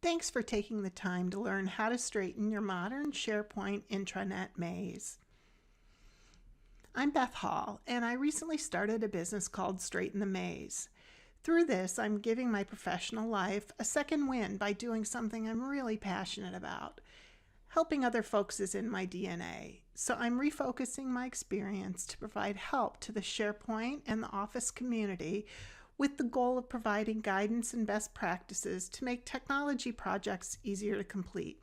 Thanks for taking the time to learn how to straighten your modern SharePoint intranet maze. I'm Beth Hall, and I recently started a business called Straighten the Maze. Through this, I'm giving my professional life a second wind by doing something I'm really passionate about. Helping other folks is in my DNA, so I'm refocusing my experience to provide help to the SharePoint and the Office community with the goal of providing guidance and best practices to make technology projects easier to complete.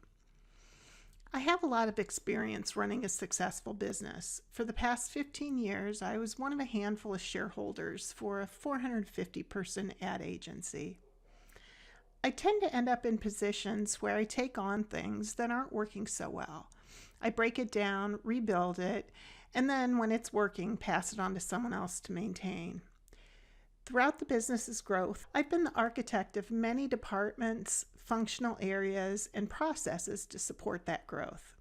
I have a lot of experience running a successful business. For the past 15 years, I was one of a handful of shareholders for a 450-person ad agency. I tend to end up in positions where I take on things that aren't working so well. I break it down, rebuild it, and then when it's working, pass it on to someone else to maintain. Throughout the business's growth, I've been the architect of many departments, functional areas, and processes to support that growth.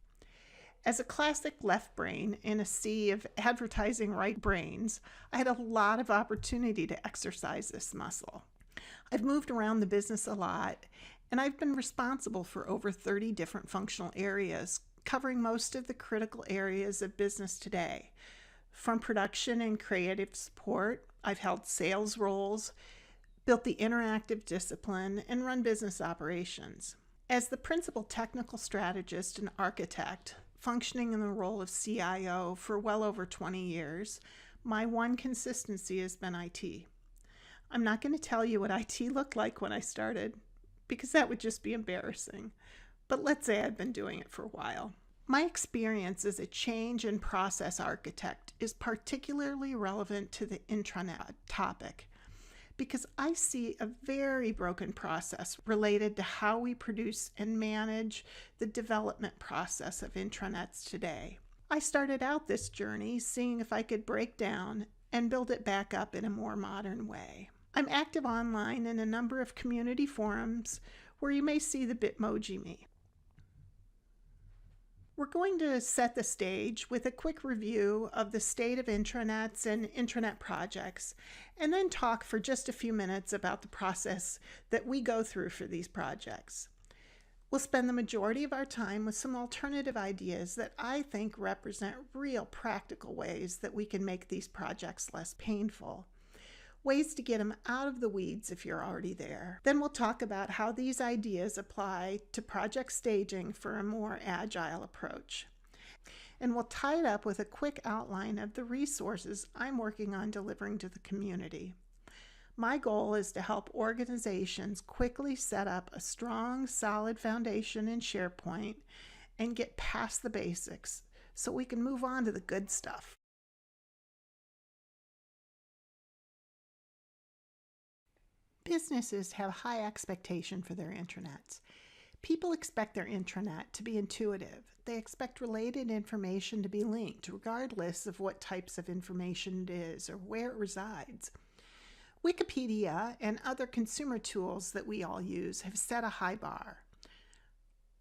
As a classic left brain in a sea of advertising right brains, I had a lot of opportunity to exercise this muscle. I've moved around the business a lot, and I've been responsible for over 30 different functional areas, covering most of the critical areas of business today. From production and creative support, I've held sales roles, built the interactive discipline, and run business operations. As the principal technical strategist and architect, functioning in the role of CIO for well over 20 years, my one consistency has been IT. I'm not going to tell you what IT looked like when I started, because that would just be embarrassing. But let's say I've been doing it for a while. My experience as a change and process architect is particularly relevant to the intranet topic, because I see a very broken process related to how we produce and manage the development process of intranets today. I started out this journey seeing if I could break down and build it back up in a more modern way. I'm active online in a number of community forums where you may see the Bitmoji me. We're going to set the stage with a quick review of the state of intranets and intranet projects, and then talk for just a few minutes about the process that we go through for these projects. We'll spend the majority of our time with some alternative ideas that I think represent real practical ways that we can make these projects less painful. Ways to get them out of the weeds if you're already there. Then we'll talk about how these ideas apply to project staging for a more agile approach. And we'll tie it up with a quick outline of the resources I'm working on delivering to the community. My goal is to help organizations quickly set up a strong, solid foundation in SharePoint and get past the basics so we can move on to the good stuff. Businesses have high expectation for their intranets. People expect their intranet to be intuitive. They expect related information to be linked, regardless of what types of information it is or where it resides. Wikipedia and other consumer tools that we all use have set a high bar.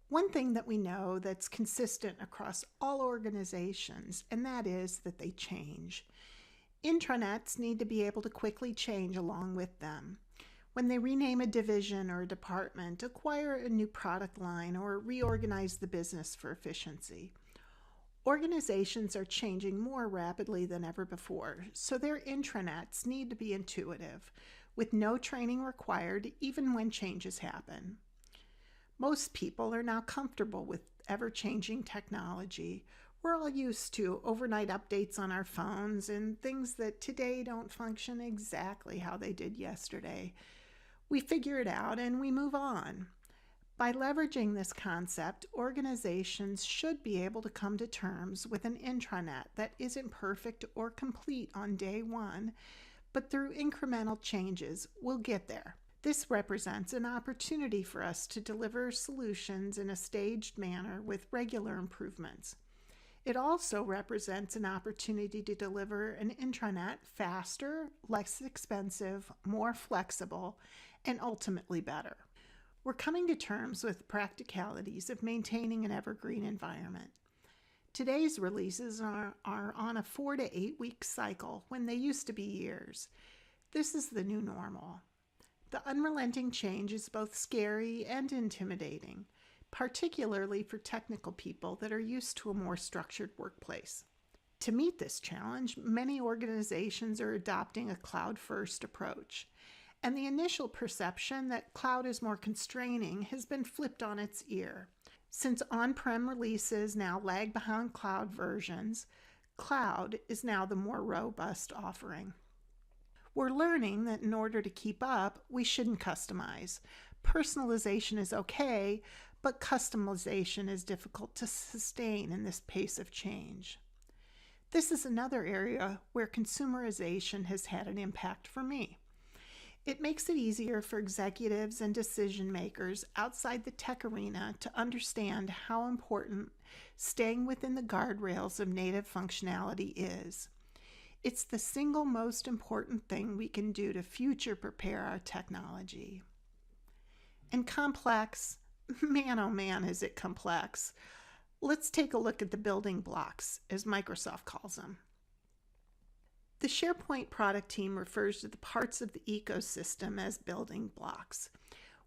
One thing that we know that's consistent across all organizations, and that is that they change. Intranets need to be able to quickly change along with them. When they rename a division or a department, acquire a new product line, or reorganize the business for efficiency. Organizations are changing more rapidly than ever before, so their intranets need to be intuitive, with no training required even when changes happen. Most people are now comfortable with ever-changing technology. We're all used to overnight updates on our phones and things that today don't function exactly how they did yesterday. We figure it out and we move on. By leveraging this concept, organizations should be able to come to terms with an intranet that isn't perfect or complete on day one, but through incremental changes, we'll get there. This represents an opportunity for us to deliver solutions in a staged manner with regular improvements. It also represents an opportunity to deliver an intranet faster, less expensive, more flexible, and ultimately better. We're coming to terms with the practicalities of maintaining an evergreen environment. Today's releases are on a 4 to 8 week cycle when they used to be years. This is the new normal. The unrelenting change is both scary and intimidating, particularly for technical people that are used to a more structured workplace. To meet this challenge, many organizations are adopting a cloud-first approach, and the initial perception that cloud is more constraining has been flipped on its ear. Since on-prem releases now lag behind cloud versions, cloud is now the more robust offering. We're learning that in order to keep up, we shouldn't customize. Personalization is okay, but customization is difficult to sustain in this pace of change. This is another area where consumerization has had an impact for me. It makes it easier for executives and decision makers outside the tech arena to understand how important staying within the guardrails of native functionality is. It's the single most important thing we can do to future prepare our technology. And complex, man oh man is it complex. Let's take a look at the building blocks, as Microsoft calls them. The SharePoint product team refers to the parts of the ecosystem as building blocks.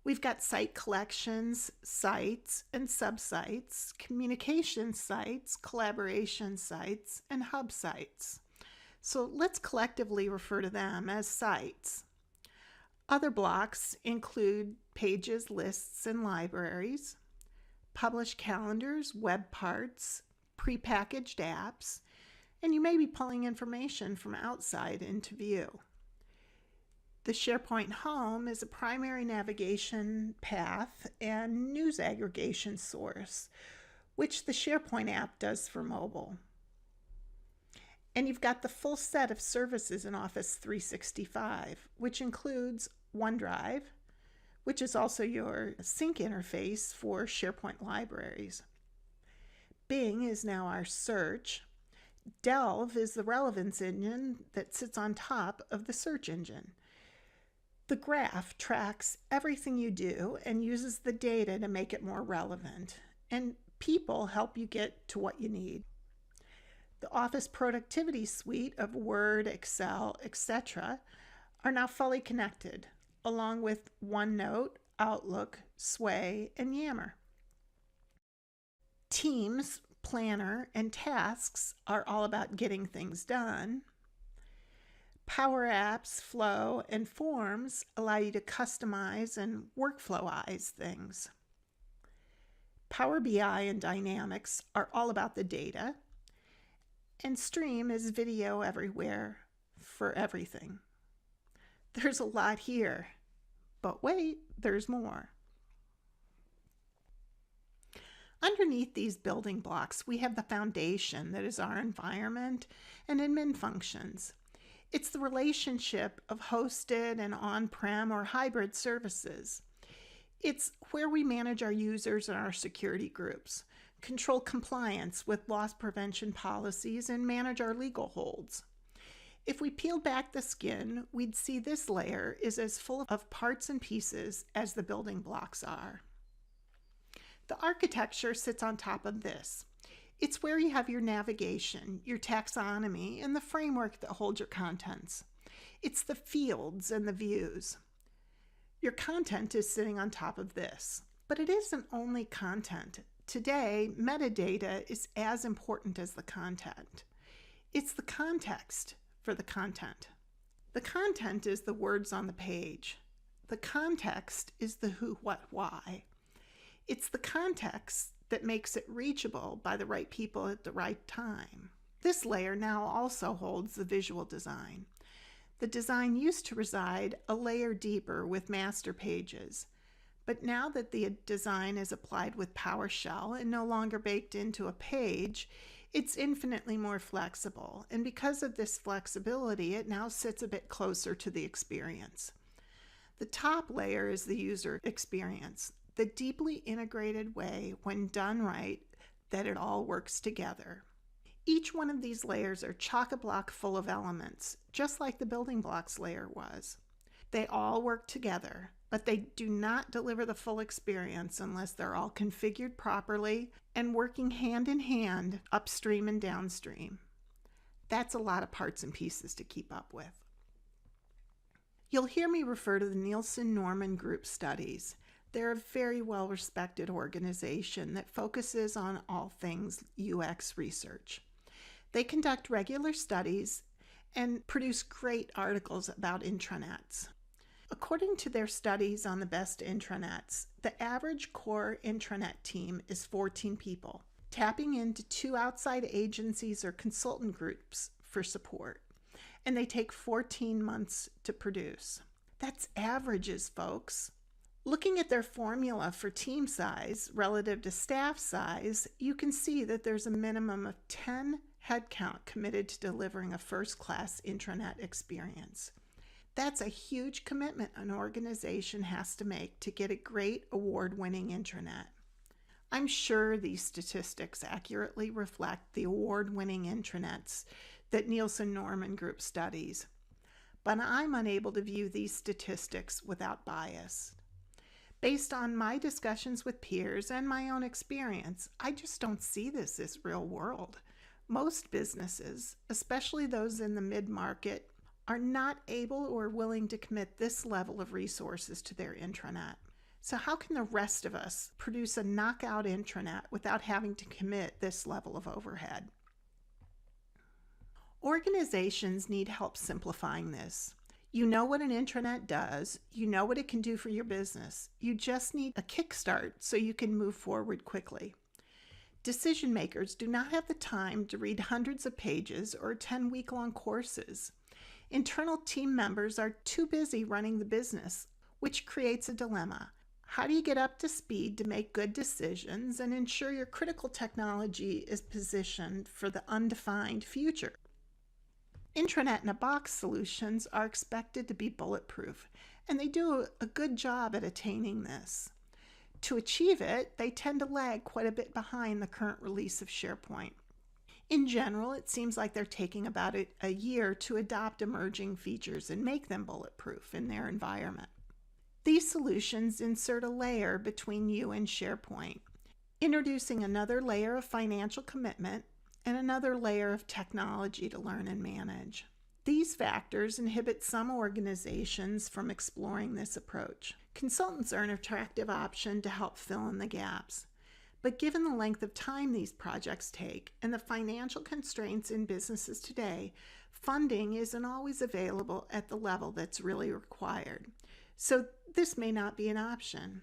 We've got site collections, sites and subsites, communication sites, collaboration sites, and hub sites. So let's collectively refer to them as sites. Other blocks include pages, lists, and libraries, published calendars, web parts, prepackaged apps, and you may be pulling information from outside into view. The SharePoint Home is a primary navigation path and news aggregation source, which the SharePoint app does for mobile. And you've got the full set of services in Office 365, which includes OneDrive, which is also your sync interface for SharePoint libraries. Bing is now our search. Delve is the relevance engine that sits on top of the search engine. The graph tracks everything you do and uses the data to make it more relevant. And people help you get to what you need. The Office Productivity Suite of Word, Excel, etc. are now fully connected, along with OneNote, Outlook, Sway, and Yammer. Teams, Planner, and Tasks are all about getting things done. Power Apps, Flow, and Forms allow you to customize and workflowize things. Power BI and Dynamics are all about the data. And Stream is video everywhere for everything. There's a lot here, but wait, there's more. Underneath these building blocks, we have the foundation that is our environment and admin functions. It's the relationship of hosted and on-prem or hybrid services. It's where we manage our users and our security groups, control compliance with loss prevention policies, and manage our legal holds. If we peeled back the skin, we'd see this layer is as full of parts and pieces as the building blocks are. The architecture sits on top of this. It's where you have your navigation, your taxonomy, and the framework that holds your contents. It's the fields and the views. Your content is sitting on top of this, but it isn't only content. Today, metadata is as important as the content. It's the context for the content. The content is the words on the page. The context is the who, what, why. It's the context that makes it reachable by the right people at the right time. This layer now also holds the visual design. The design used to reside a layer deeper with master pages, but now that the design is applied with PowerShell and no longer baked into a page, it's infinitely more flexible, and because of this flexibility, it now sits a bit closer to the experience. The top layer is the user experience, the deeply integrated way, when done right, that it all works together. Each one of these layers are chock-a-block full of elements, just like the building blocks layer was. They all work together, but they do not deliver the full experience unless they're all configured properly and working hand in hand upstream and downstream. That's a lot of parts and pieces to keep up with. You'll hear me refer to the Nielsen Norman Group studies. They're a very well-respected organization that focuses on all things UX research. They conduct regular studies and produce great articles about intranets. According to their studies on the best intranets, the average core intranet team is 14 people, tapping into 2 outside agencies or consultant groups for support. And they take 14 months to produce. That's averages, folks. Looking at their formula for team size relative to staff size, you can see that there's a minimum of 10 headcount committed to delivering a first-class intranet experience. That's a huge commitment an organization has to make to get a great award-winning intranet. I'm sure these statistics accurately reflect the award-winning intranets that Nielsen Norman Group studies, but I'm unable to view these statistics without bias. Based on my discussions with peers and my own experience, I just don't see this as real world. Most businesses, especially those in the mid-market, are not able or willing to commit this level of resources to their intranet. So how can the rest of us produce a knockout intranet without having to commit this level of overhead? Organizations need help simplifying this. You know what an intranet does. You know what it can do for your business. You just need a kickstart so you can move forward quickly. Decision makers do not have the time to read hundreds of pages or attend week-long courses. Internal team members are too busy running the business, which creates a dilemma. How do you get up to speed to make good decisions and ensure your critical technology is positioned for the undefined future? Intranet-in-a-box solutions are expected to be bulletproof, and they do a good job at attaining this. To achieve it, they tend to lag quite a bit behind the current release of SharePoint. In general, it seems like they're taking about a year to adopt emerging features and make them bulletproof in their environment. These solutions insert a layer between you and SharePoint, introducing another layer of financial commitment and another layer of technology to learn and manage. These factors inhibit some organizations from exploring this approach. Consultants are an attractive option to help fill in the gaps. But given the length of time these projects take and the financial constraints in businesses today, funding isn't always available at the level that's really required. So this may not be an option.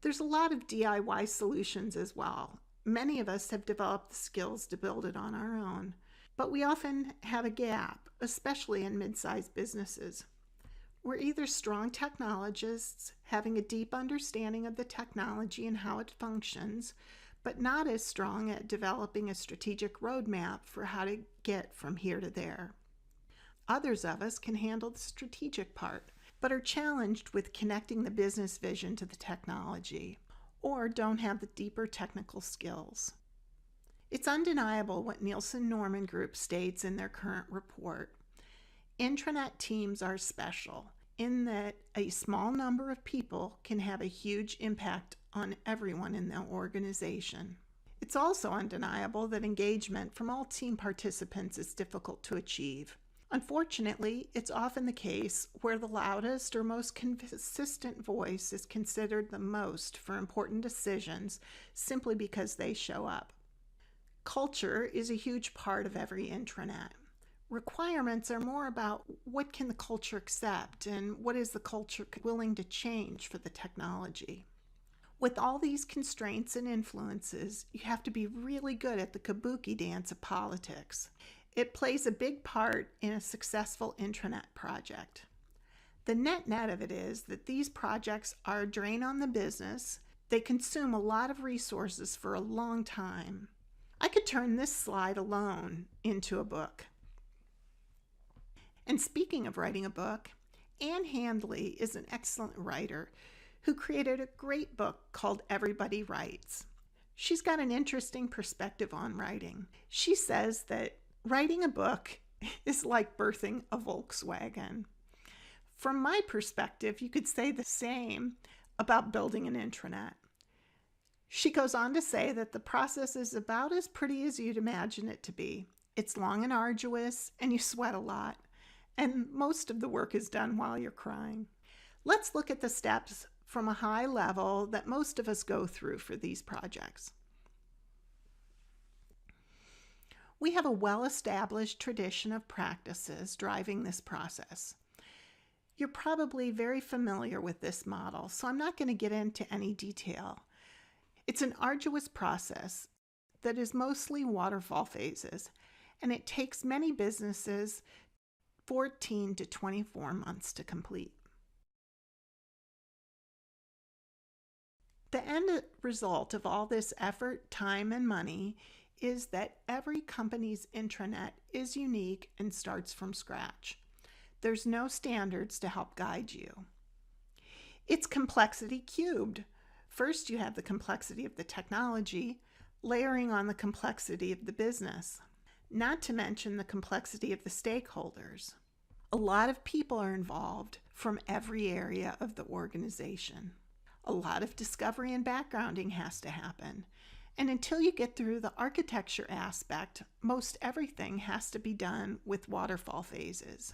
There's a lot of DIY solutions as well. Many of us have developed the skills to build it on our own, but we often have a gap, especially in mid-sized businesses. We're either strong technologists, having a deep understanding of the technology and how it functions, but not as strong at developing a strategic roadmap for how to get from here to there. Others of us can handle the strategic part, but are challenged with connecting the business vision to the technology, or don't have the deeper technical skills. It's undeniable what Nielsen Norman Group states in their current report. Intranet teams are special in that a small number of people can have a huge impact on everyone in the organization. It's also undeniable that engagement from all team participants is difficult to achieve. Unfortunately, it's often the case where the loudest or most consistent voice is considered the most for important decisions simply because they show up. Culture is a huge part of every intranet. Requirements are more about what can the culture accept and what is the culture willing to change for the technology. With all these constraints and influences, you have to be really good at the kabuki dance of politics. It plays a big part in a successful intranet project. The net of it is that these projects are a drain on the business. They consume a lot of resources for a long time. I could turn this slide alone into a book. And speaking of writing a book, Ann Handley is an excellent writer who created a great book called Everybody Writes. She's got an interesting perspective on writing. She says that writing a book is like birthing a Volkswagen. From my perspective, you could say the same about building an intranet. She goes on to say that the process is about as pretty as you'd imagine it to be. It's long and arduous, and you sweat a lot. and most of the work is done while you're crying. Let's look at the steps from a high level that most of us go through for these projects. We have a well-established tradition of practices driving this process. You're probably very familiar with this model, so I'm not going to get into any detail. It's an arduous process that is mostly waterfall phases, and it takes many businesses 14 to 24 months to complete. The end result of all this effort, time, and money is that every company's intranet is unique and starts from scratch. There's no standards to help guide you. It's complexity cubed. First, you have the complexity of the technology, layering on the complexity of the business, not to mention the complexity of the stakeholders. A lot of people are involved from every area of the organization. A lot of discovery and backgrounding has to happen. And until you get through the architecture aspect, most everything has to be done with waterfall phases.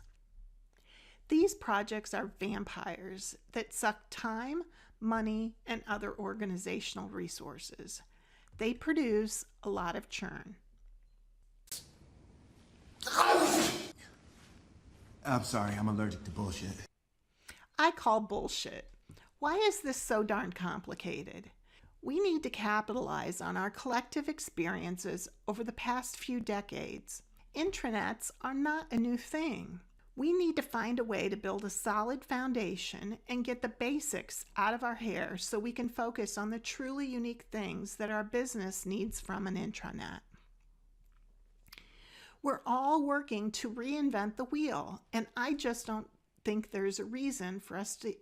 These projects are vampires that suck time, money, and other organizational resources. They produce a lot of churn. I'm sorry, I'm allergic to bullshit. I call bullshit. Why is this so darn complicated? We need to capitalize on our collective experiences over the past few decades. Intranets are not a new thing. We need to find a way to build a solid foundation and get the basics out of our hair so we can focus on the truly unique things that our business needs from an intranet. We're all working to reinvent the wheel, and I just don't think there's a reason for us to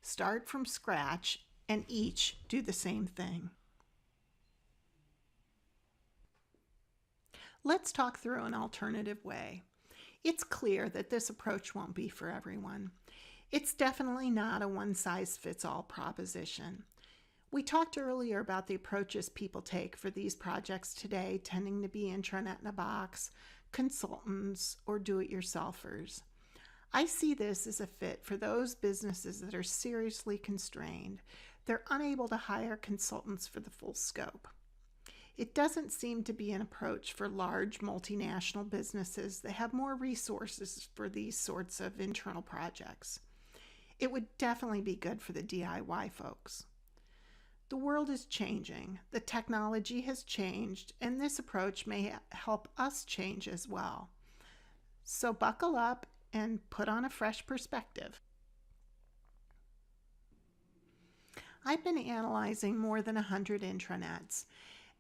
start from scratch and each do the same thing. Let's talk through an alternative way. It's clear that this approach won't be for everyone. It's definitely not a one-size-fits-all proposition. We talked earlier about the approaches people take for these projects today, tending to be intranet in a box, consultants, or do-it-yourselfers. I see this as a fit for those businesses that are seriously constrained. They're unable to hire consultants for the full scope. It doesn't seem to be an approach for large multinational businesses that have more resources for these sorts of internal projects. It would definitely be good for the DIY folks. The world is changing, the technology has changed, and this approach may help us change as well. So buckle up and put on a fresh perspective. I've been analyzing more than 100 intranets,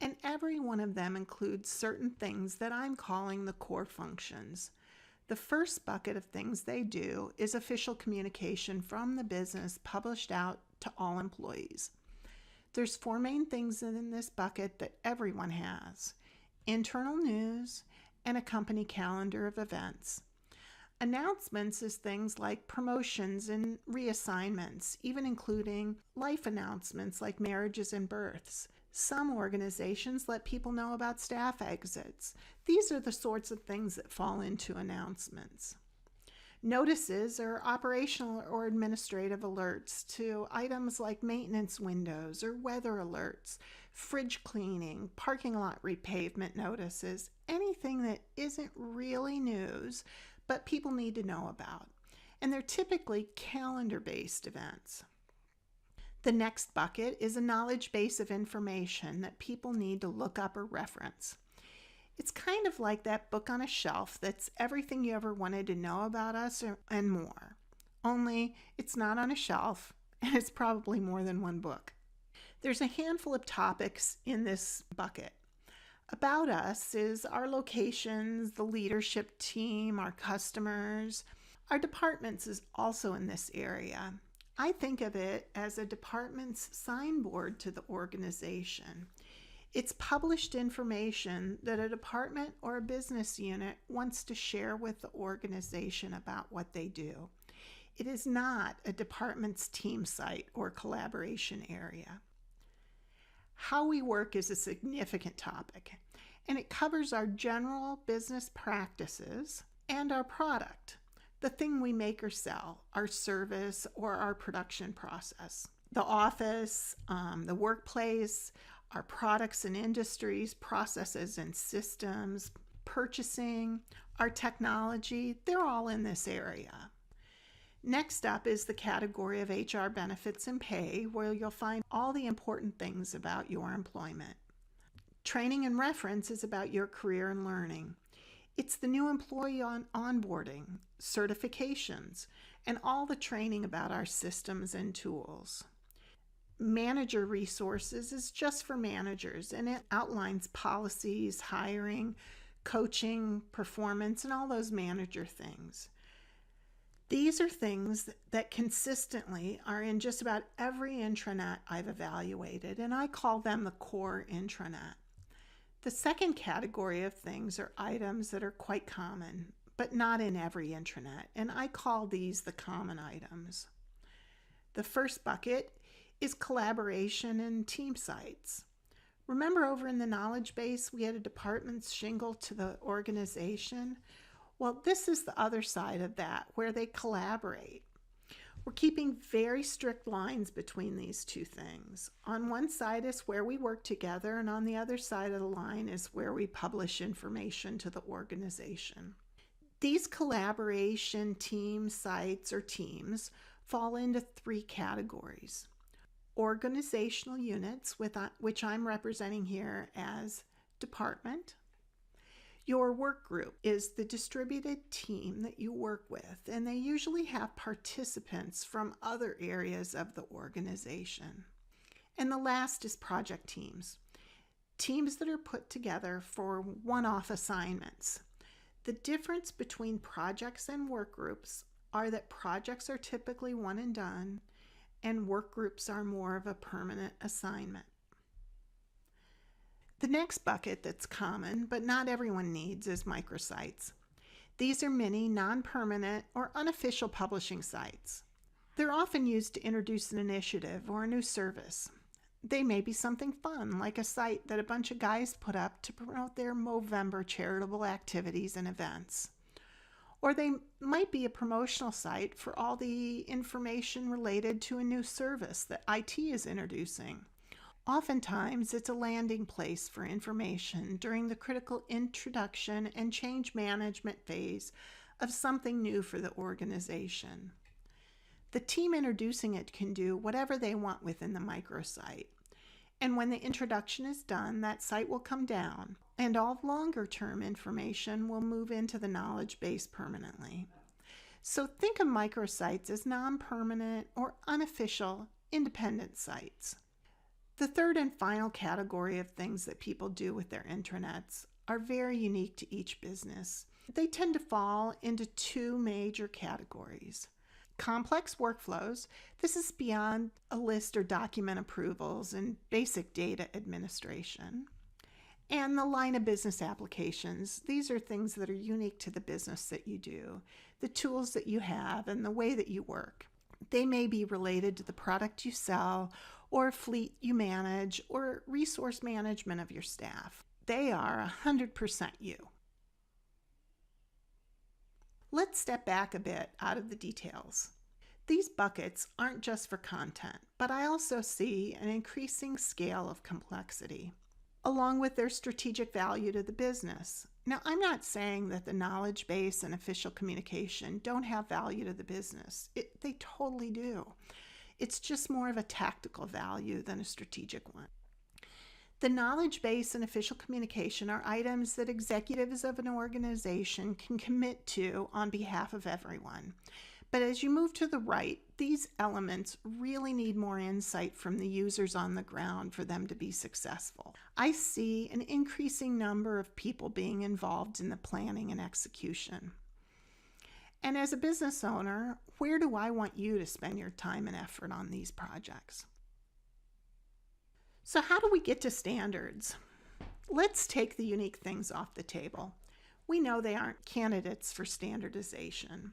and every one of them includes certain things that I'm calling the core functions. The first bucket of things they do is official communication from the business published out to all employees. There's 4 main things in this bucket that everyone has: internal news and a company calendar of events. Announcements is things like promotions and reassignments, even including life announcements like marriages and births. Some organizations let people know about staff exits. These are the sorts of things that fall into announcements. Notices are operational or administrative alerts to items like maintenance windows or weather alerts, fridge cleaning, parking lot repavement notices, anything that isn't really news but people need to know about. And they're typically calendar-based events. The next bucket is a knowledge base of information that people need to look up or reference. It's kind of like that book on a shelf that's everything you ever wanted to know about us and more. Only it's not on a shelf, and it's probably more than one book. There's a handful of topics in this bucket. About us is our locations, the leadership team, our customers. Our departments is also in this area. I think of it as a department's signboard to the organization. It's published information that a department or a business unit wants to share with the organization about what they do. It is not a department's team site or collaboration area. How we work is a significant topic, and it covers our general business practices and our product. the thing we make or sell, our service or our production process. The office, the workplace, our products and industries, processes and systems, purchasing, our technology, they're all in this area. Next up is the category of HR benefits and pay, where you'll find all the important things about your employment. Training and reference is about your career and learning. It's the new employee onboarding, certifications, and all the training about our systems and tools. Manager resources is just for managers, and it outlines policies, hiring, coaching, performance, and all those manager things. These are things that consistently are in just about every intranet I've evaluated, and I call them the core intranet. The second category of things are items that are quite common, but not in every intranet, and I call these the common items. The first bucket is collaboration and team sites. Remember over in the knowledge base, we had a department's shingle to the organization? Well, this is the other side of that, where they collaborate. We're keeping very strict lines between these two things. On one side is where we work together, and on the other side of the line is where we publish information to the organization. These collaboration team sites or teams fall into three categories. Organizational units, which I'm representing here as department. Your work group is the distributed team that you work with, and they usually have participants from other areas of the organization. And the last is project teams, teams that are put together for one-off assignments. The difference between projects and work groups are that projects are typically one and done, and work groups are more of a permanent assignment. The next bucket that's common, but not everyone needs, is microsites. These are mini, non-permanent, or unofficial publishing sites. They're often used to introduce an initiative or a new service. They may be something fun, like a site that a bunch of guys put up to promote their Movember charitable activities and events. Or they might be a promotional site for all the information related to a new service that IT is introducing. Oftentimes, it's a landing place for information during the critical introduction and change management phase of something new for the organization. The team introducing it can do whatever they want within the microsite. And when the introduction is done, that site will come down, and all longer-term information will move into the knowledge base permanently. So think of microsites as non-permanent or unofficial independent sites. The third and final category of things that people do with their intranets are very unique to each business. They tend to fall into two major categories. Complex workflows, this is beyond a list or document approvals and basic data administration. And the line of business applications, these are things that are unique to the business that you do, the tools that you have, and the way that you work. They may be related to the product you sell, or fleet you manage, or resource management of your staff. They are 100% you. Let's step back a bit out of the details. These buckets aren't just for content, but I also see an increasing scale of complexity, along with their strategic value to the business. Now, I'm not saying that the knowledge base and official communication don't have value to the business. They totally do. It's just more of a tactical value than a strategic one. The knowledge base and official communication are items that executives of an organization can commit to on behalf of everyone. But as you move to the right, these elements really need more insight from the users on the ground for them to be successful. I see an increasing number of people being involved in the planning and execution. And as a business owner, where do I want you to spend your time and effort on these projects? So how do we get to standards? Let's take the unique things off the table. We know they aren't candidates for standardization.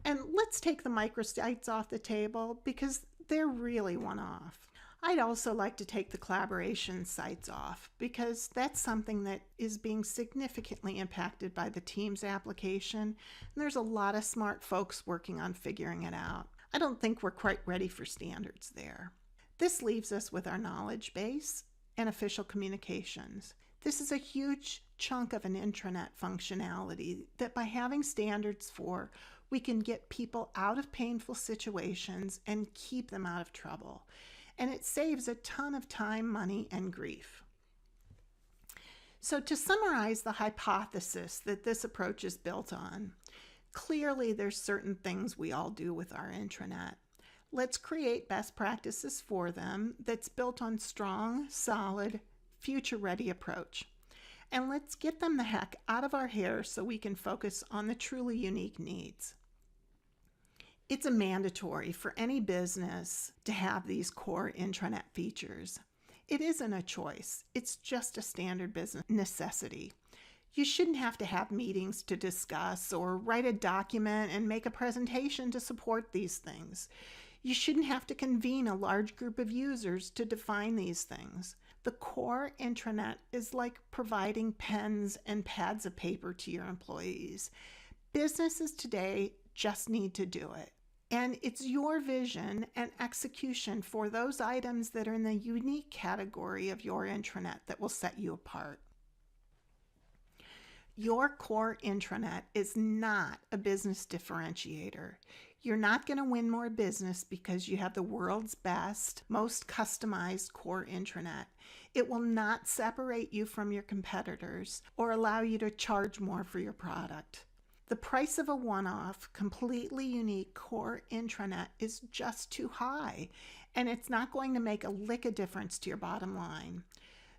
And let's take the microsites off the table because they're really one-off. I'd also like to take the collaboration sites off because that's something that is being significantly impacted by the Teams application, and there's a lot of smart folks working on figuring it out. I don't think we're quite ready for standards there. This leaves us with our knowledge base and official communications. This is a huge chunk of an intranet functionality that by having standards for, we can get people out of painful situations and keep them out of trouble. And it saves a ton of time, money, and grief. So to summarize the hypothesis that this approach is built on, clearly there's certain things we all do with our intranet. Let's create best practices for them that's built on strong, solid, future-ready approach. And let's get them the heck out of our hair so we can focus on the truly unique needs. It's a mandatory for any business to have these core intranet features. It isn't a choice. It's just a standard business necessity. You shouldn't have to have meetings to discuss or write a document and make a presentation to support these things. You shouldn't have to convene a large group of users to define these things. The core intranet is like providing pens and pads of paper to your employees. Businesses today just need to do it. And it's your vision and execution for those items that are in the unique category of your intranet that will set you apart. Your core intranet is not a business differentiator. You're not going to win more business because you have the world's best, most customized core intranet. It will not separate you from your competitors or allow you to charge more for your product. The price of a one-off, completely unique core intranet is just too high, and it's not going to make a lick of difference to your bottom line.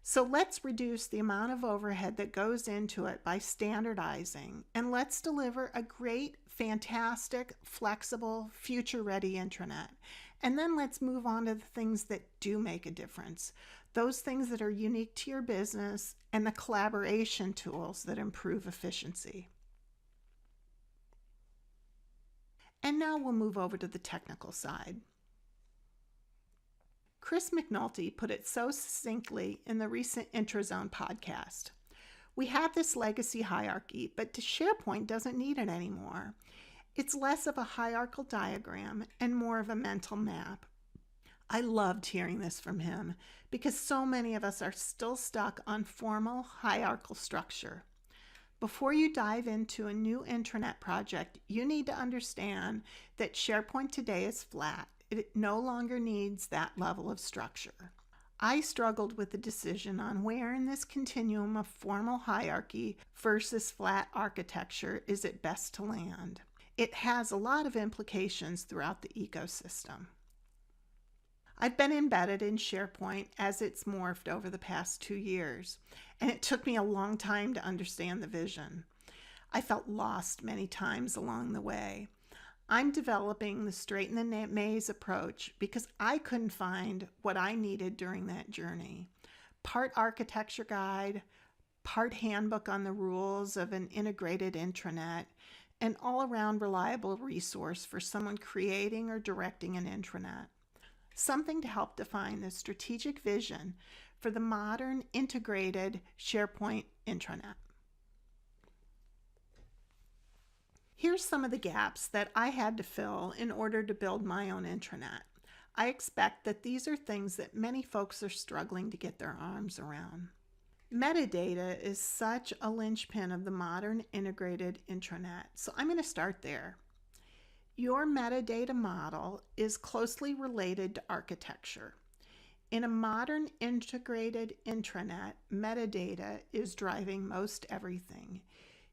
So let's reduce the amount of overhead that goes into it by standardizing, and let's deliver a great, fantastic, flexible, future-ready intranet. And then let's move on to the things that do make a difference, those things that are unique to your business and the collaboration tools that improve efficiency. And now we'll move over to the technical side. Chris McNulty put it so succinctly in the recent Intrazone podcast. We have this legacy hierarchy, but SharePoint doesn't need it anymore. It's less of a hierarchical diagram and more of a mental map. I loved hearing this from him because so many of us are still stuck on formal hierarchical structure. Before you dive into a new intranet project, you need to understand that SharePoint today is flat. It no longer needs that level of structure. I struggled with the decision on where in this continuum of formal hierarchy versus flat architecture is it best to land. It has a lot of implications throughout the ecosystem. I've been embedded in SharePoint as it's morphed over the past 2 years, and it took me a long time to understand the vision. I felt lost many times along the way. I'm developing the straighten the maze approach because I couldn't find what I needed during that journey. Part architecture guide, part handbook on the rules of an integrated intranet, an all-around reliable resource for someone creating or directing an intranet. Something to help define the strategic vision for the modern integrated SharePoint intranet. Here's some of the gaps that I had to fill in order to build my own intranet. I expect that these are things that many folks are struggling to get their arms around. Metadata is such a linchpin of the modern integrated intranet, so I'm going to start there. Your metadata model is closely related to architecture. In a modern integrated intranet, metadata is driving most everything.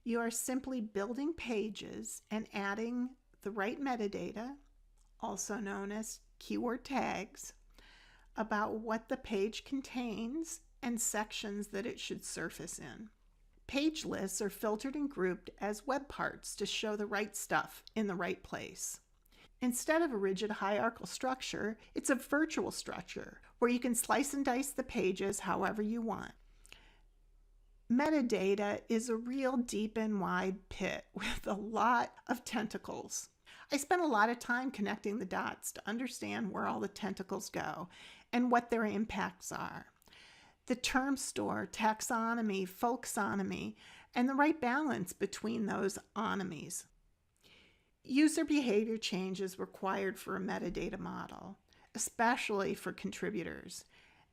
You are simply building pages and adding the right metadata, also known as keyword tags, about what the page contains and sections that it should surface in. Page lists are filtered and grouped as web parts to show the right stuff in the right place. Instead of a rigid hierarchical structure, it's a virtual structure where you can slice and dice the pages however you want. Metadata is a real deep and wide pit with a lot of tentacles. I spent a lot of time connecting the dots to understand where all the tentacles go and what their impacts are. The term store, taxonomy, folksonomy, and the right balance between those onomies. User behavior change is required for a metadata model, especially for contributors.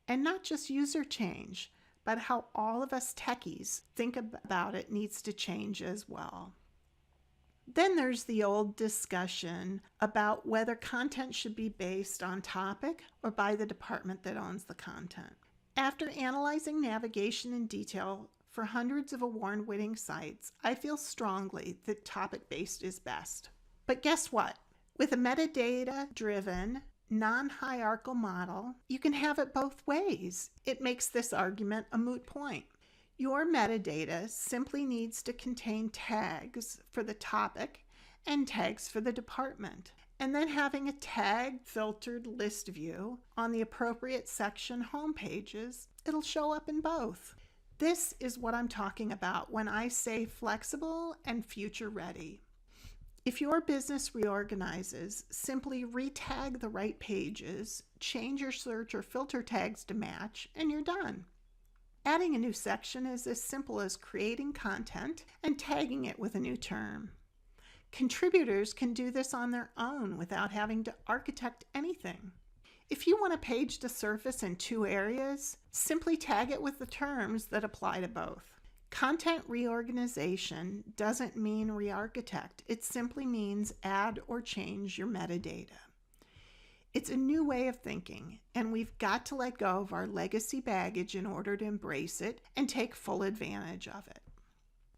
And not just user change, but how all of us techies think about it needs to change as well. Then there's the old discussion about whether content should be based on topic or by the department that owns the content. After analyzing navigation in detail for hundreds of award-winning sites, I feel strongly that topic-based is best. But guess what? With a metadata-driven, non-hierarchical model, you can have it both ways. It makes this argument a moot point. Your metadata simply needs to contain tags for the topic and tags for the department, and then having a tag filtered list view on the appropriate section home pages, it'll show up in both. This is what I'm talking about when I say flexible and future ready. If your business reorganizes, simply retag the right pages, change your search or filter tags to match, and you're done. Adding a new section is as simple as creating content and tagging it with a new term. Contributors can do this on their own without having to architect anything. If you want a page to surface in two areas, simply tag it with the terms that apply to both. Content reorganization doesn't mean re-architect. It simply means add or change your metadata. It's a new way of thinking, and we've got to let go of our legacy baggage in order to embrace it and take full advantage of it.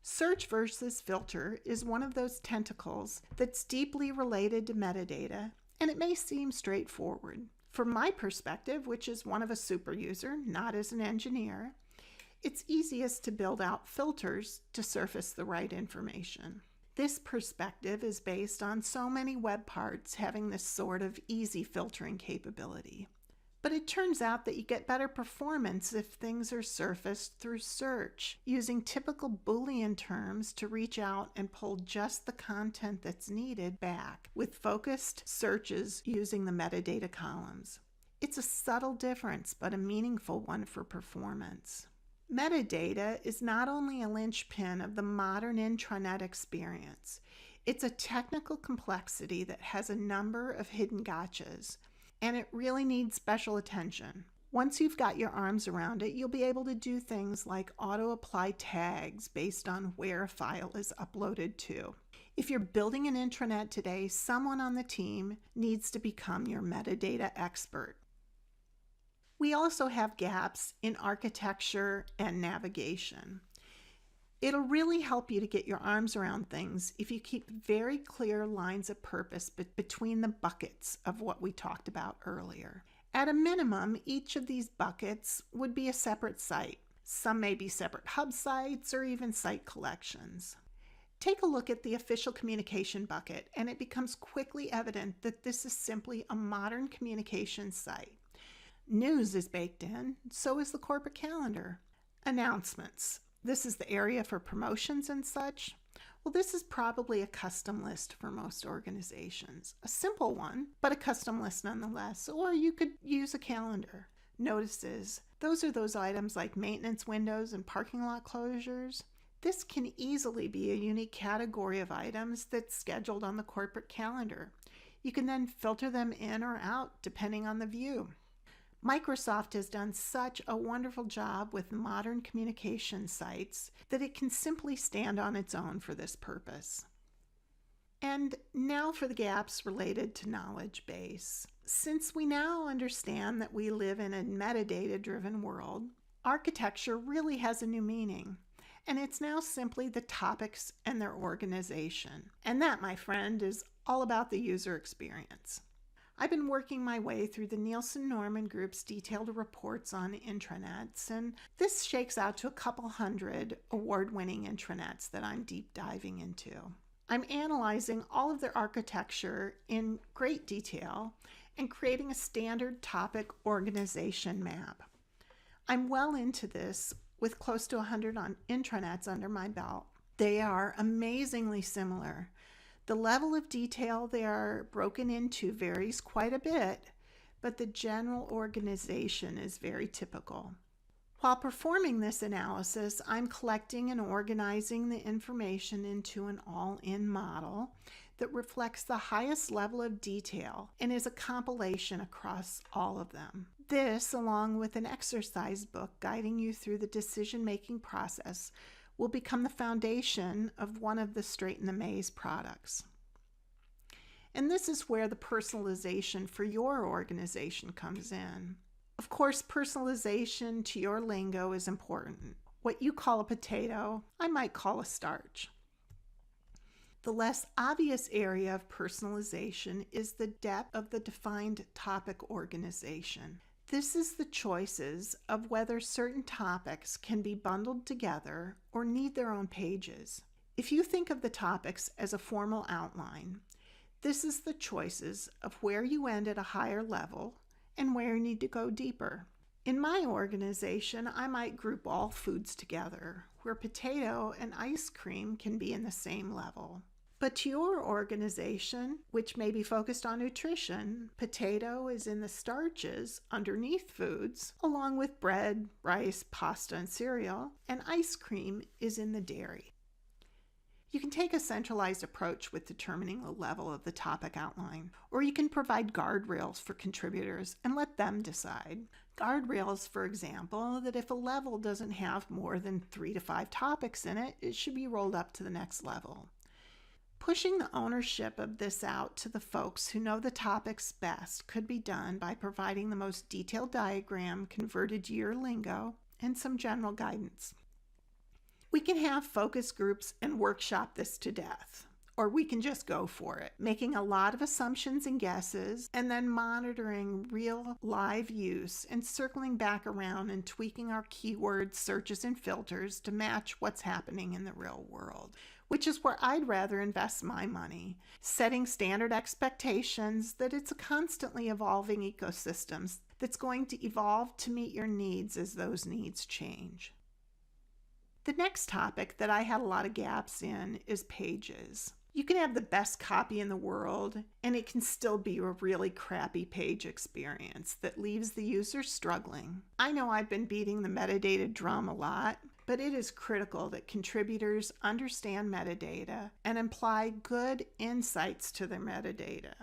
Search versus filter is one of those tentacles that's deeply related to metadata, and it may seem straightforward. From my perspective, which is one of a super user, not as an engineer, it's easiest to build out filters to surface the right information. This perspective is based on so many web parts having this sort of easy filtering capability. But it turns out that you get better performance if things are surfaced through search, using typical Boolean terms to reach out and pull just the content that's needed back, with focused searches using the metadata columns. It's a subtle difference, but a meaningful one for performance. Metadata is not only a linchpin of the modern intranet experience, it's a technical complexity that has a number of hidden gotchas, and it really needs special attention. Once you've got your arms around it, you'll be able to do things like auto-apply tags based on where a file is uploaded to. If you're building an intranet today, someone on the team needs to become your metadata expert. We also have gaps in architecture and navigation. It'll really help you to get your arms around things if you keep very clear lines of purpose between the buckets of what we talked about earlier. At a minimum, each of these buckets would be a separate site. Some may be separate hub sites or even site collections. Take a look at the official communication bucket, and it becomes quickly evident that this is simply a modern communication site. News is baked in, so is the corporate calendar. Announcements. This is the area for promotions and such. Well, this is probably a custom list for most organizations. A simple one, but a custom list nonetheless, or you could use a calendar. Notices. Those are those items like maintenance windows and parking lot closures. This can easily be a unique category of items that's scheduled on the corporate calendar. You can then filter them in or out depending on the view. Microsoft has done such a wonderful job with modern communication sites that it can simply stand on its own for this purpose. And now for the gaps related to knowledge base. Since we now understand that we live in a metadata-driven world, architecture really has a new meaning, and it's now simply the topics and their organization. And that, my friend, is all about the user experience. I've been working my way through the Nielsen Norman Group's detailed reports on intranets, and this shakes out to a couple hundred award-winning intranets that I'm deep diving into. I'm analyzing all of their architecture in great detail and creating a standard topic organization map. I'm well into this with close to 100 intranets under my belt. They are amazingly similar. The level of detail they are broken into varies quite a bit, but the general organization is very typical. While performing this analysis, I'm collecting and organizing the information into an all-in model that reflects the highest level of detail and is a compilation across all of them. This, along with an exercise book guiding you through the decision-making process, will become the foundation of one of the Straighten the Maze products. And this is where the personalization for your organization comes in. Of course, personalization to your lingo is important. What you call a potato, I might call a starch. The less obvious area of personalization is the depth of the defined topic organization. This is the choices of whether certain topics can be bundled together or need their own pages. If you think of the topics as a formal outline, this is the choices of where you end at a higher level and where you need to go deeper. In my organization, I might group all foods together, where potato and ice cream can be in the same level. But to your organization, which may be focused on nutrition, potato is in the starches underneath foods, along with bread, rice, pasta, and cereal, and ice cream is in the dairy. You can take a centralized approach with determining the level of the topic outline, or you can provide guardrails for contributors and let them decide. Guardrails, for example, that if a level doesn't have more than 3 to 5 topics in it, it should be rolled up to the next level. Pushing the ownership of this out to the folks who know the topics best could be done by providing the most detailed diagram converted to your lingo and some general guidance. We can have focus groups and workshop this to death, or we can just go for it, making a lot of assumptions and guesses, and then monitoring real live use and circling back around and tweaking our keywords, searches, and filters to match what's happening in the real world, which is where I'd rather invest my money, setting standard expectations that it's a constantly evolving ecosystem that's going to evolve to meet your needs as those needs change. The next topic that I had a lot of gaps in is pages. You can have the best copy in the world, and it can still be a really crappy page experience that leaves the user struggling. I know I've been beating the metadata drum a lot, but it is critical that contributors understand metadata and apply good insights to their metadata.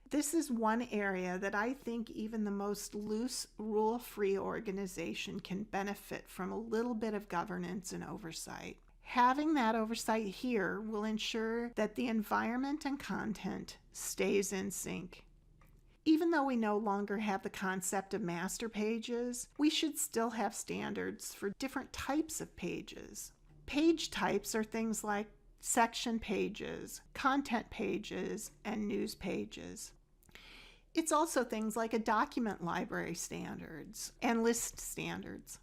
This is one area that I think even the most loose, rule-free organization can benefit from a little bit of governance and oversight. Having that oversight here will ensure that the environment and content stays in sync. Even though we no longer have the concept of master pages, we should still have standards for different types of pages. Page types are things like section pages, content pages, and news pages. It's also things like a document library standards and list standards.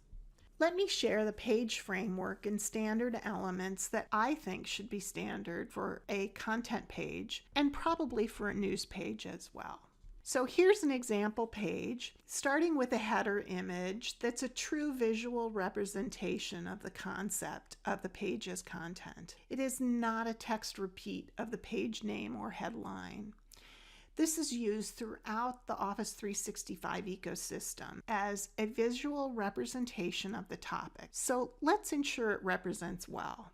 Let me share the page framework and standard elements that I think should be standard for a content page and probably for a news page as well. So here's an example page, starting with a header image that's a true visual representation of the concept of the page's content. It is not a text repeat of the page name or headline. This is used throughout the Office 365 ecosystem as a visual representation of the topic, so let's ensure it represents well.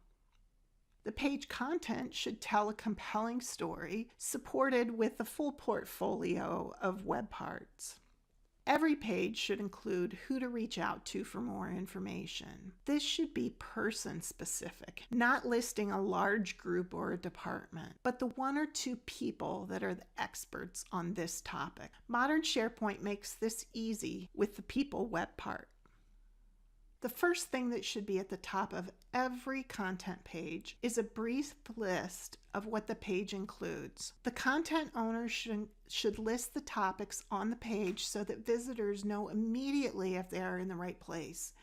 The page content should tell a compelling story supported with the full portfolio of web parts. Every page should include who to reach out to for more information. This should be person-specific, not listing a large group or a department, but the 1 or 2 people that are the experts on this topic. Modern SharePoint makes this easy with the people web part. The first thing that should be at the top of every content page is a brief list of what the page includes. The content owner should list the topics on the page so that visitors know immediately if they are in the right place.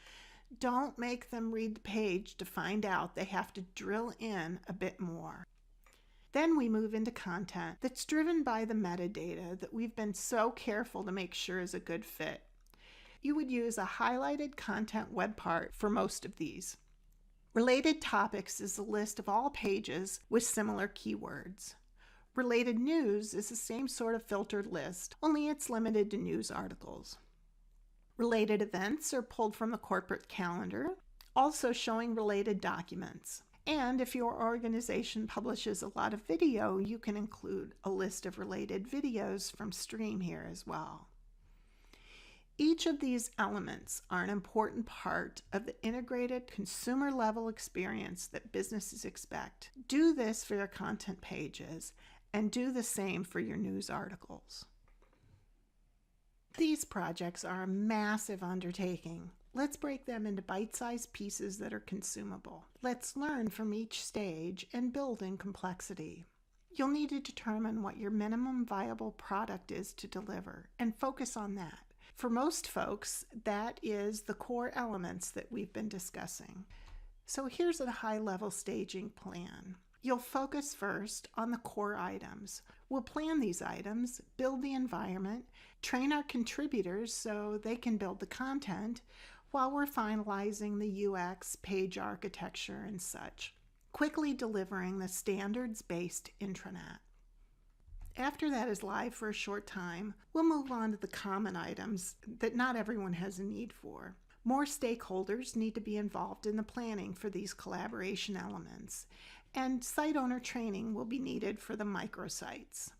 Don't make them read the page to find out they have to drill in a bit more. Then we move into content that's driven by the metadata that we've been so careful to make sure is a good fit. You would use a highlighted content web part for most of these. Related topics is a list of all pages with similar keywords. Related news is the same sort of filtered list, only it's limited to news articles. Related events are pulled from the corporate calendar, also showing related documents. And if your organization publishes a lot of video, you can include a list of related videos from Stream here as well. Each of these elements are an important part of the integrated consumer-level experience that businesses expect. Do this for your content pages and do the same for your news articles. These projects are a massive undertaking. Let's break them into bite-sized pieces that are consumable. Let's learn from each stage and build in complexity. You'll need to determine what your minimum viable product is to deliver and focus on that. For most folks, that is the core elements that we've been discussing. So here's a high-level staging plan. You'll focus first on the core items. We'll plan these items, build the environment, train our contributors so they can build the content while we're finalizing the UX, page architecture, and such, quickly delivering the standards-based intranet. After that is live for a short time, we'll move on to the common items that not everyone has a need for. More stakeholders need to be involved in the planning for these collaboration elements, and site owner training will be needed for the microsites.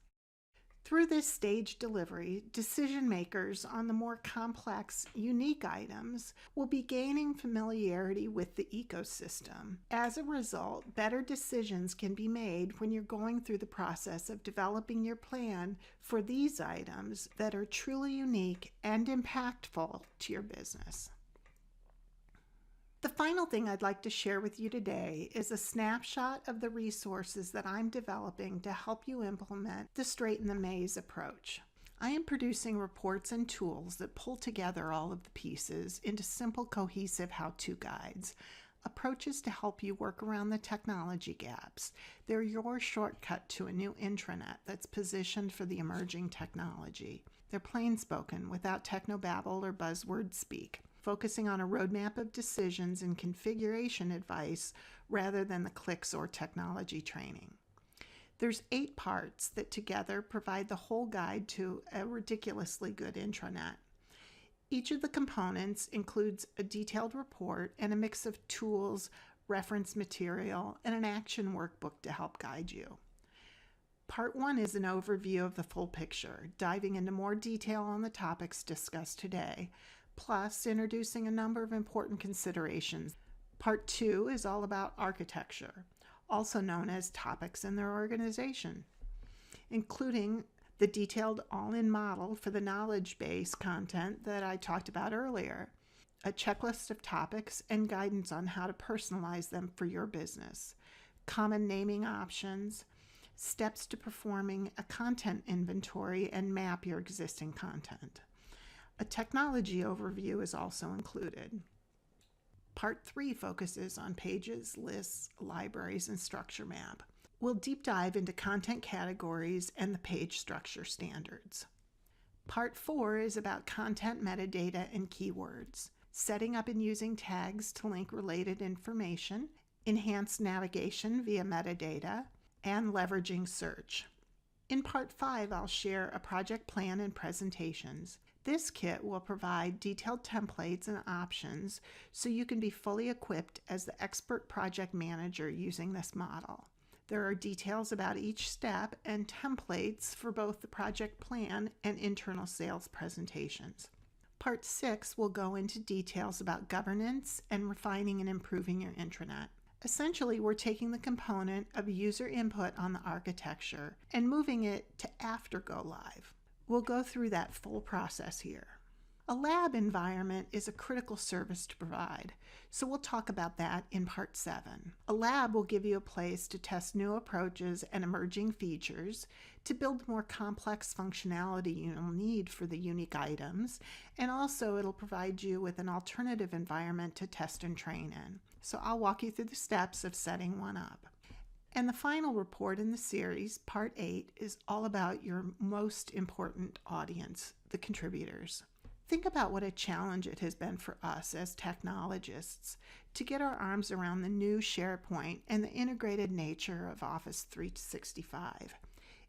Through this stage delivery, decision makers on the more complex, unique items will be gaining familiarity with the ecosystem. As a result, better decisions can be made when you're going through the process of developing your plan for these items that are truly unique and impactful to your business. The final thing I'd like to share with you today is a snapshot of the resources that I'm developing to help you implement the Straighten the Maze approach. I am producing reports and tools that pull together all of the pieces into simple, cohesive how-to guides, approaches to help you work around the technology gaps. They're your shortcut to a new intranet that's positioned for the emerging technology. They're plain spoken, without technobabble or buzzword speak, focusing on a roadmap of decisions and configuration advice rather than the clicks or technology training. There's 8 parts that together provide the whole guide to a ridiculously good intranet. Each of the components includes a detailed report and a mix of tools, reference material, and an action workbook to help guide you. Part 1 is an overview of the full picture, diving into more detail on the topics discussed today, plus introducing a number of important considerations. Part 2 is all about architecture, also known as topics in their organization, including the detailed all-in model for the knowledge base content that I talked about earlier, a checklist of topics and guidance on how to personalize them for your business, common naming options, steps to performing a content inventory and map your existing content. A technology overview is also included. Part 3 focuses on pages, lists, libraries, and structure map. We'll deep dive into content categories and the page structure standards. Part 4 is about content metadata and keywords, setting up and using tags to link related information, enhanced navigation via metadata, and leveraging search. In Part 5, I'll share a project plan and presentations. This kit will provide detailed templates and options so you can be fully equipped as the expert project manager using this model. There are details about each step and templates for both the project plan and internal sales presentations. Part 6 will go into details about governance and refining and improving your intranet. Essentially, we're taking the component of user input on the architecture and moving it to after go live. We'll go through that full process here. A lab environment is a critical service to provide, so we'll talk about that in Part 7. A lab will give you a place to test new approaches and emerging features, to build more complex functionality you'll need for the unique items, and also it'll provide you with an alternative environment to test and train in. So I'll walk you through the steps of setting one up. And the final report in the series, Part 8, is all about your most important audience, the contributors. Think about what a challenge it has been for us as technologists to get our arms around the new SharePoint and the integrated nature of Office 365.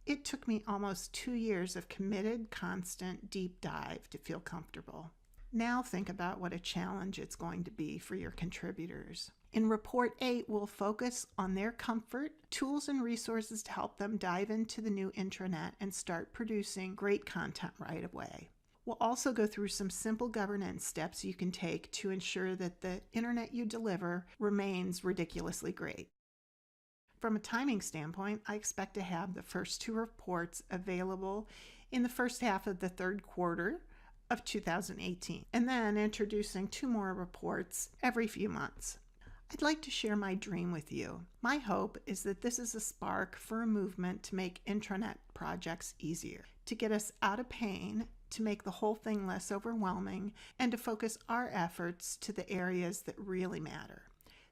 It took me almost 2 years of committed, constant deep dive to feel comfortable. Now think about what a challenge it's going to be for your contributors. In Report 8, we'll focus on their comfort, tools and resources to help them dive into the new intranet and start producing great content right away. We'll also go through some simple governance steps you can take to ensure that the internet you deliver remains ridiculously great. From a timing standpoint, I expect to have the first 2 reports available in the first half of the third quarter of 2018, and then introducing 2 more reports every few months. I'd like to share my dream with you. My hope is that this is a spark for a movement to make intranet projects easier, to get us out of pain, to make the whole thing less overwhelming, and to focus our efforts to the areas that really matter.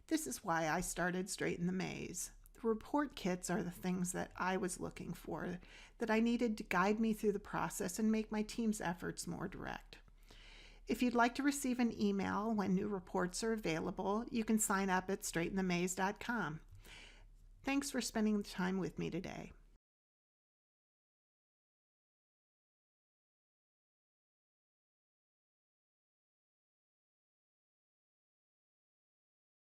This is why I started Straighten the Maze. The report kits are the things that I was looking for, that I needed to guide me through the process and make my team's efforts more direct. If you'd like to receive an email when new reports are available, you can sign up at straighthenthemaze.com. Thanks for spending the time with me today.